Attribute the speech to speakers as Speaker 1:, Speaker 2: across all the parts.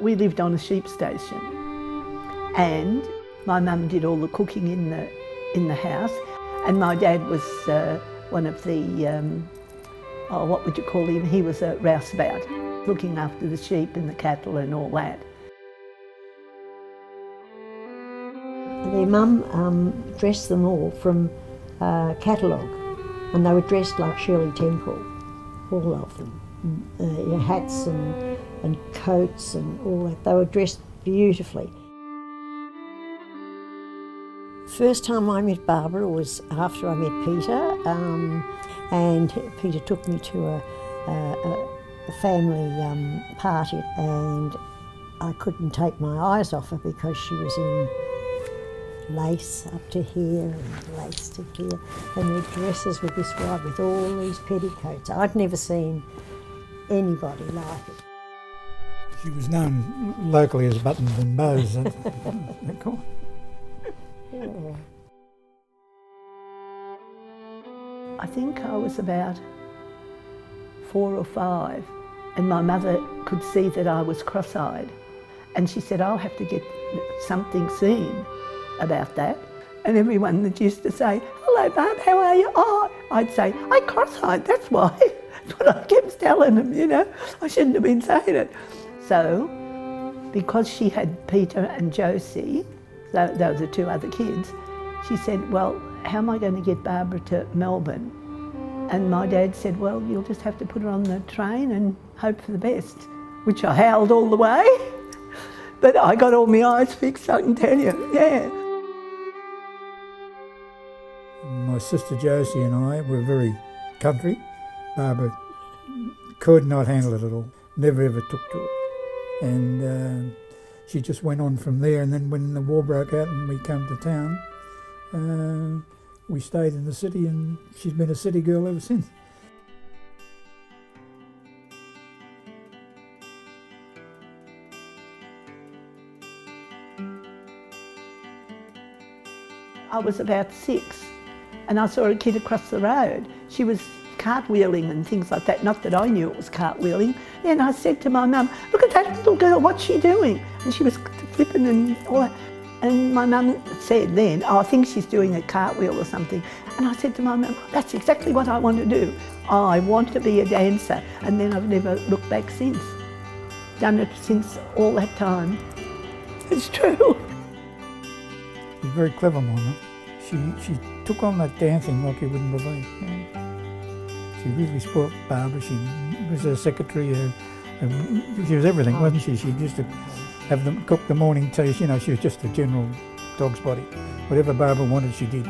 Speaker 1: We lived on a sheep station, and my mum did all the cooking in the house, and my dad was one of the, what would you call him? He was a rouseabout, looking after the sheep and the cattle and all that.
Speaker 2: Their mum dressed them all from catalogue, and they were dressed like Shirley Temple, all of them. Hats and coats and all that. They were dressed beautifully. First time I met Barbara was after I met Peter, and Peter took me to a family party, and I couldn't take my eyes off her because she was in lace up to here and lace to here, and their dresses were this wide with all these petticoats. I'd never seen anybody like it.
Speaker 3: She was known locally as Buttons and Bows. Cool.
Speaker 2: Yeah.
Speaker 1: I think I was about 4 or 5, and my mother could see that I was cross-eyed, and she said, I'll have to get something seen about that. And everyone that used to say, hello Barb, how are you? Oh, I'd say, I'm cross-eyed, that's why. That's what I kept telling them, you know. I shouldn't have been saying it. So, because she had Peter and Josie, those are 2 other kids, she said, well, how am I going to get Barbara to Melbourne? And my dad said, well, you'll just have to put her on the train and hope for the best, which I howled all the way. But I got all my eyes fixed, I can tell you, yeah.
Speaker 3: My sister Josie and I were very country. Barbara could not handle it at all, never ever took to it. And she just went on from there, and then when the war broke out and we came to town, we stayed in the city, and she's been a city girl ever since.
Speaker 1: I was about 6, and I saw a kid across the road. She was cartwheeling and things like that, not that I knew it was cartwheeling. And I said to my mum, look at that little girl, what's she doing? And she was flipping and all that. And my mum said then, oh, I think she's doing a cartwheel or something. And I said to my mum, that's exactly what I want to do. Oh, I want to be a dancer. And then I've never looked back since. Done it since all that time. It's true.
Speaker 3: She's a very clever woman. She took on that dancing like you wouldn't believe. She really spoilt Barbara. She was her secretary. She was everything, wasn't she? She used to have them cook the morning tea. You know, she was just a general dog's body. Whatever Barbara wanted, she did.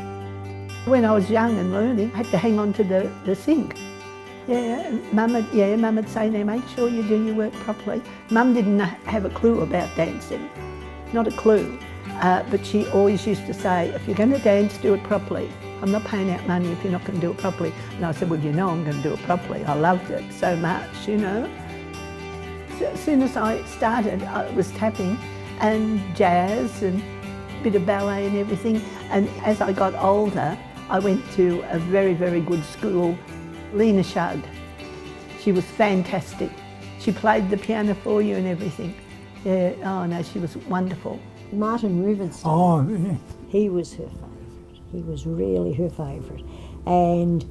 Speaker 1: When I was young and learning, I had to hang on to the sink. Yeah, Mum would say, now make sure you do your work properly. Mum didn't have a clue about dancing, not a clue. But she always used to say, if you're going to dance, do it properly. I'm not paying out money if you're not going to do it properly. And I said, well, you know I'm going to do it properly. I loved it so much, you know. So as soon as I started, I was tapping and jazz and a bit of ballet and everything. And as I got older, I went to a very, very good school, Lynch. She was fantastic. She played the piano for you and everything. Yeah, oh no, she was wonderful.
Speaker 2: Martin Rivenstone.
Speaker 3: Oh, yeah.
Speaker 2: He was her favourite. He was really her favourite. And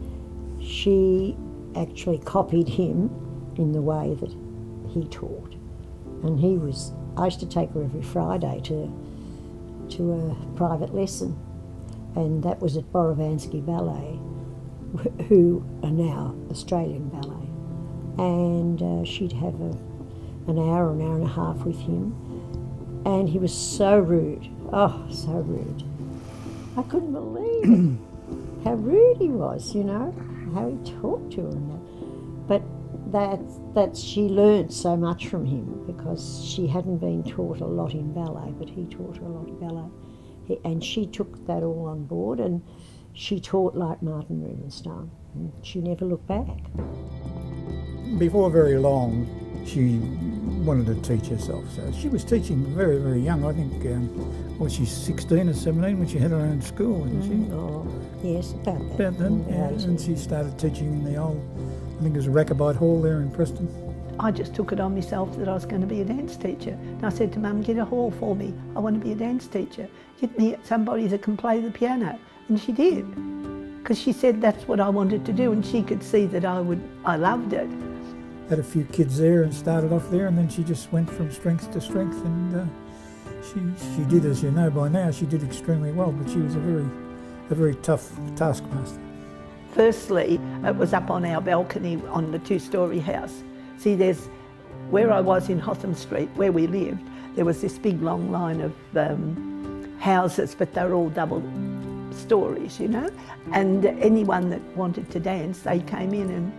Speaker 2: she actually copied him in the way that he taught. And I used to take her every Friday to a private lesson. And that was at Borovansky Ballet, who are now Australian Ballet. And she'd have an hour and a half with him. And he was so rude, oh, so rude. I couldn't believe it, how rude he was, you know, how he talked to her and that. But she learned so much from him because she hadn't been taught a lot in ballet, but he taught her a lot of ballet. And she took that all on board, and she taught like Martin Rivenstone. And she never looked back.
Speaker 3: Before very long, she wanted to teach herself. So she was teaching very, very young. I think, she's 16 or 17 when she had her own school, wasn't she?
Speaker 2: Oh, yes, about that.
Speaker 3: About then, yeah. And she started teaching in the old, I think it was Rackabite Hall there in Preston.
Speaker 1: I just took it on myself that I was going to be a dance teacher. And I said to Mum, get a hall for me. I want to be a dance teacher. Get me somebody that can play the piano. And she did, because she said that's what I wanted to do, and she could see that I loved it.
Speaker 3: Had a few kids there and started off there, and then she just went from strength to strength, and she did, as you know by now, she did extremely well, but she was a very tough taskmaster.
Speaker 1: Firstly, it was up on our balcony on the two-storey house. See, where I was in Hotham Street, where we lived, there was this big long line of houses, but they're all double stories, you know, and anyone that wanted to dance, they came in,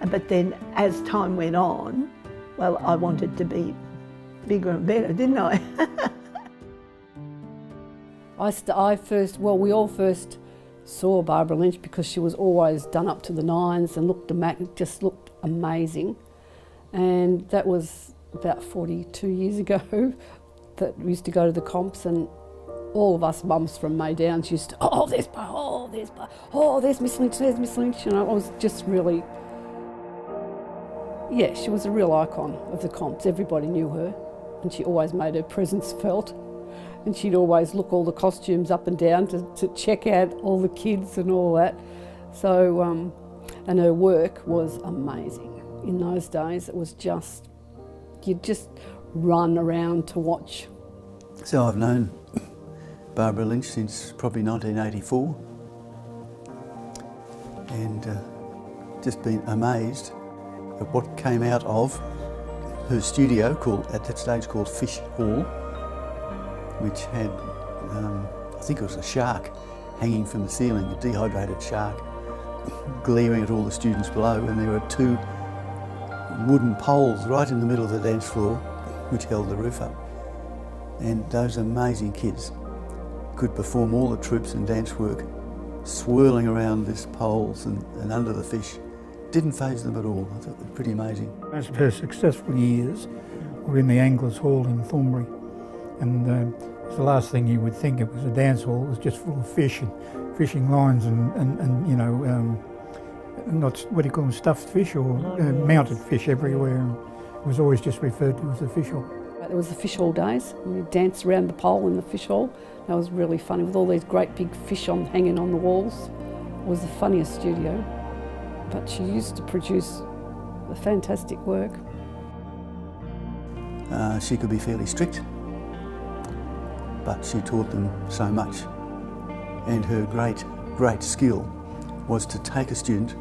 Speaker 1: but then as time went on, well, I wanted to be bigger and better, didn't I?
Speaker 4: We all first saw Barbara Lynch because she was always done up to the nines and just looked amazing. And that was about 42 years ago that we used to go to the comps, and all of us mums from May Downs used to, there's Miss Lynch, there's Miss Lynch. You know, I was just really, she was a real icon of the comps. Everybody knew her, and she always made her presence felt. And she'd always look all the costumes up and down to check out all the kids and all that. So, and her work was amazing. In those days, it was just, you'd just run around to watch.
Speaker 5: So I've known Barbara Lynch since probably 1984, and just been amazed at what came out of her studio, at that stage called Fish Hall, which had, I think it was a shark hanging from the ceiling, a dehydrated shark, glaring at all the students below, and there were two wooden poles right in the middle of the dance floor which held the roof up. And those amazing kids could perform all the troops and dance work swirling around these poles and under the fish. Didn't faze them at all. I thought it was pretty amazing.
Speaker 3: Most of her successful years were in the Anglers Hall in Thornbury, and it was the last thing you would think. It was a dance hall. It was just full of fish and fishing lines and you know, not, what do you call them, stuffed fish or mounted fish everywhere. It was always just referred to as the fish hall.
Speaker 4: There was the fish hall days, and we'd dance around the pole in the fish hall. That was really funny, with all these great big fish hanging on the walls. It was the funniest studio, but she used to produce fantastic work.
Speaker 5: She could be fairly strict, but she taught them so much. And her great skill was to take a student,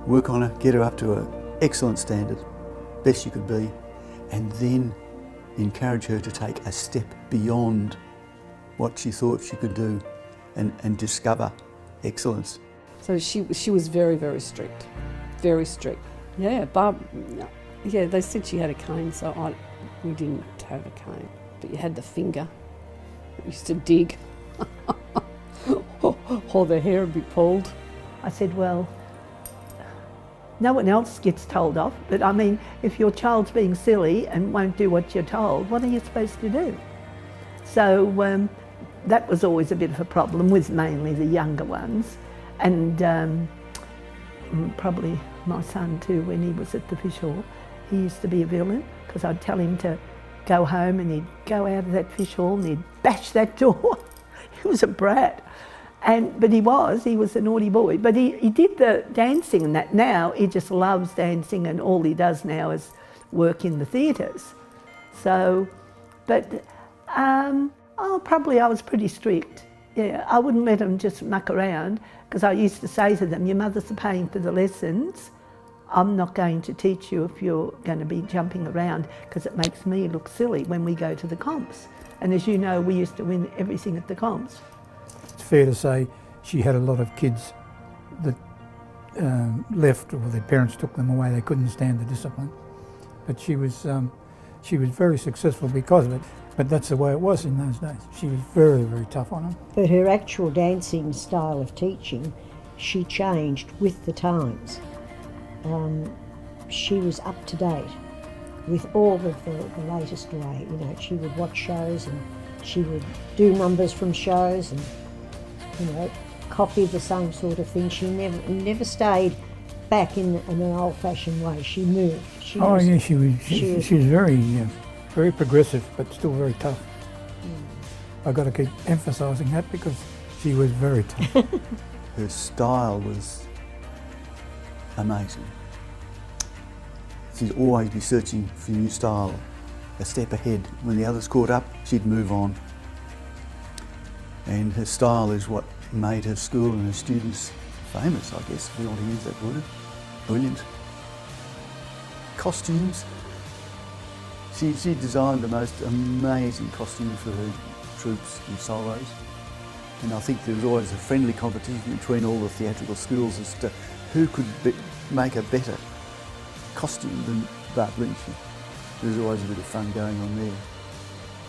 Speaker 5: work on her, get her up to an excellent standard, best she could be, and then encourage her to take a step beyond what she thought she could do and discover excellence.
Speaker 4: So she was very, very strict, very strict. Yeah, they said she had a cane, so we didn't have a cane, but you had the finger. We used to dig, or the hair would be pulled.
Speaker 1: I said, well, no one else gets told off, but I mean, if your child's being silly and won't do what you're told, what are you supposed to do? So that was always a bit of a problem with mainly the younger ones, and probably my son too, when he was at the fish hall. He used to be a villain, because I'd tell him to go home and he'd go out of that fish hall and he'd bash that door. He was a brat. But he was a naughty boy. But he did the dancing and that. Now he just loves dancing, and all he does now is work in the theatres. So, but probably I was pretty strict. Yeah, I wouldn't let them just muck around, because I used to say to them, your mother's paying for the lessons. I'm not going to teach you if you're going to be jumping around, because it makes me look silly when we go to the comps. And as you know, we used to win everything at the comps.
Speaker 3: It's fair to say she had a lot of kids that left, or their parents took them away. They couldn't stand the discipline. But she was very successful because of it. But that's the way it was in those days. She was very, very tough on them.
Speaker 2: But her actual dancing style of teaching, she changed with the times. She was up to date with all of the latest way. You know, she would watch shows and she would do numbers from shows and, you know, copy the same sort of thing. She never stayed back in an old-fashioned way. She moved. She
Speaker 3: Oh
Speaker 2: was-
Speaker 3: yeah, she was very, very progressive, but still very tough. I've got to keep emphasising that because she was very tough.
Speaker 5: Her style was amazing. She'd always be searching for new style, a step ahead. When the others caught up, she'd move on. And her style is what made her school and her students famous, I guess, if we want to use that word. Brilliant. Costumes. She designed the most amazing costumes for her troops and solos. And I think there was always a friendly competition between all the theatrical schools as to who could make a better costume than Barbara Lynch. There was always a bit of fun going on there.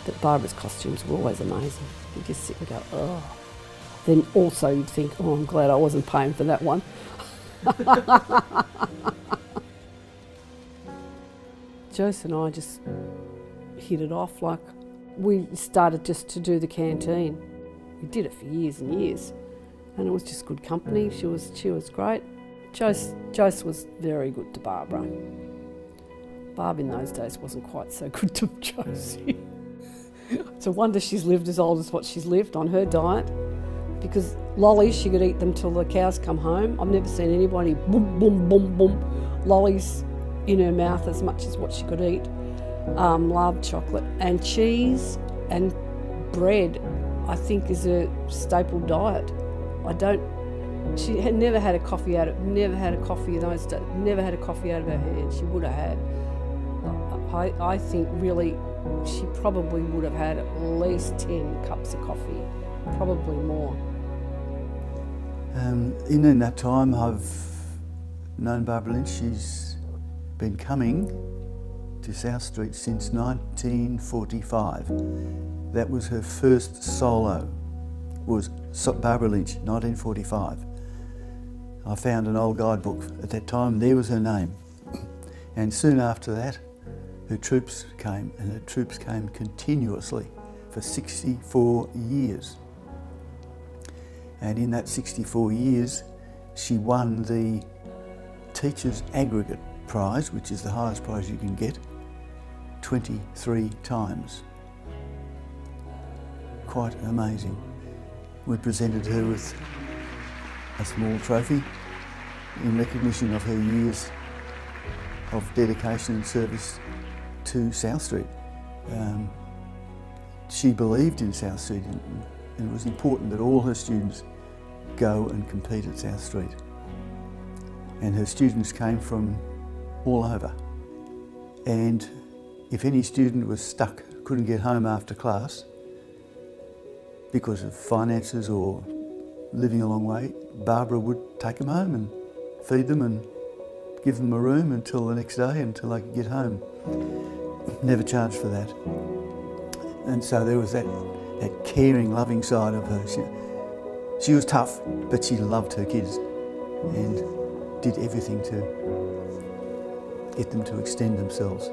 Speaker 4: But Barbara's costumes were always amazing. You just sit and go, oh. Then also you'd think, oh, I'm glad I wasn't paying for that one. Jose and I just hit it off. Like, we started just to do the canteen. We did it for years and years, and it was just good company. She was great. Jose was very good to Barbara. Barb in those days wasn't quite so good to Josie. It's a wonder she's lived as old as what she's lived on her diet, because lollies, she could eat them till the cows come home. I've never seen anybody boom, boom, boom, boom, lollies in her mouth as much as what she could eat. Loved chocolate and cheese and bread, I think, is a staple diet. She had never had a coffee out of her head. She would have had. I think really she probably would have had at least 10 cups of coffee, probably more.
Speaker 5: In that time I've known Barbara Lynch. She's been coming to South Street since 1945. That was her first solo, was Barbara Lynch, 1945. I found an old guidebook at that time, there was her name. And soon after that, her troops came, and her troops came continuously for 64 years. And in that 64 years, she won the Teachers Aggregate Prize, which is the highest prize you can get, 23 times. Quite amazing. We presented her with a small trophy in recognition of her years of dedication and service to South Street. She believed in South Street, and it was important that all her students go and compete at South Street. And her students came from all over. And if any student was stuck, couldn't get home after class because of finances or living a long way, Barbara would take them home and feed them and give them a room until the next day, until they could get home. Never charged for that. And so there was that caring, loving side of her. She was tough, but she loved her kids and did everything to get them to extend themselves.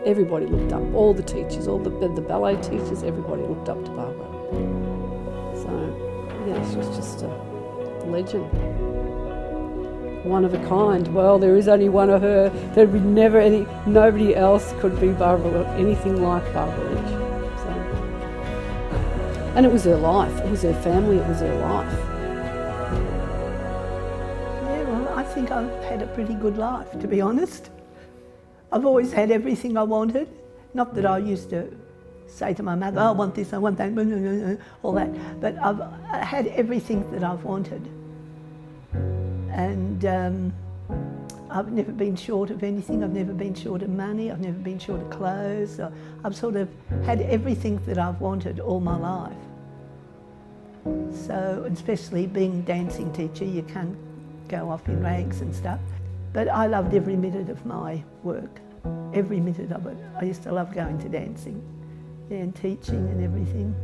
Speaker 4: Everybody looked up, all the teachers, all the ballet teachers, everybody looked up to Barbara. So, yeah, she was just a legend. One of a kind. Well, there is only one of her. There'd be nobody else could be anything like Barbara Lynch. So, and it was her life. It was her family. It was her life.
Speaker 1: Yeah, well, I think I've had a pretty good life, to be honest. I've always had everything I wanted. Not that I used to say to my mother, oh, I want this, I want that, all that. But I've had everything that I've wanted. And I've never been short of anything. I've never been short of money. I've never been short of clothes. I've sort of had everything that I've wanted all my life. So, especially being a dancing teacher, you can't go off in rags and stuff. But I loved every minute of my work, every minute of it. I used to love going to dancing and teaching and everything.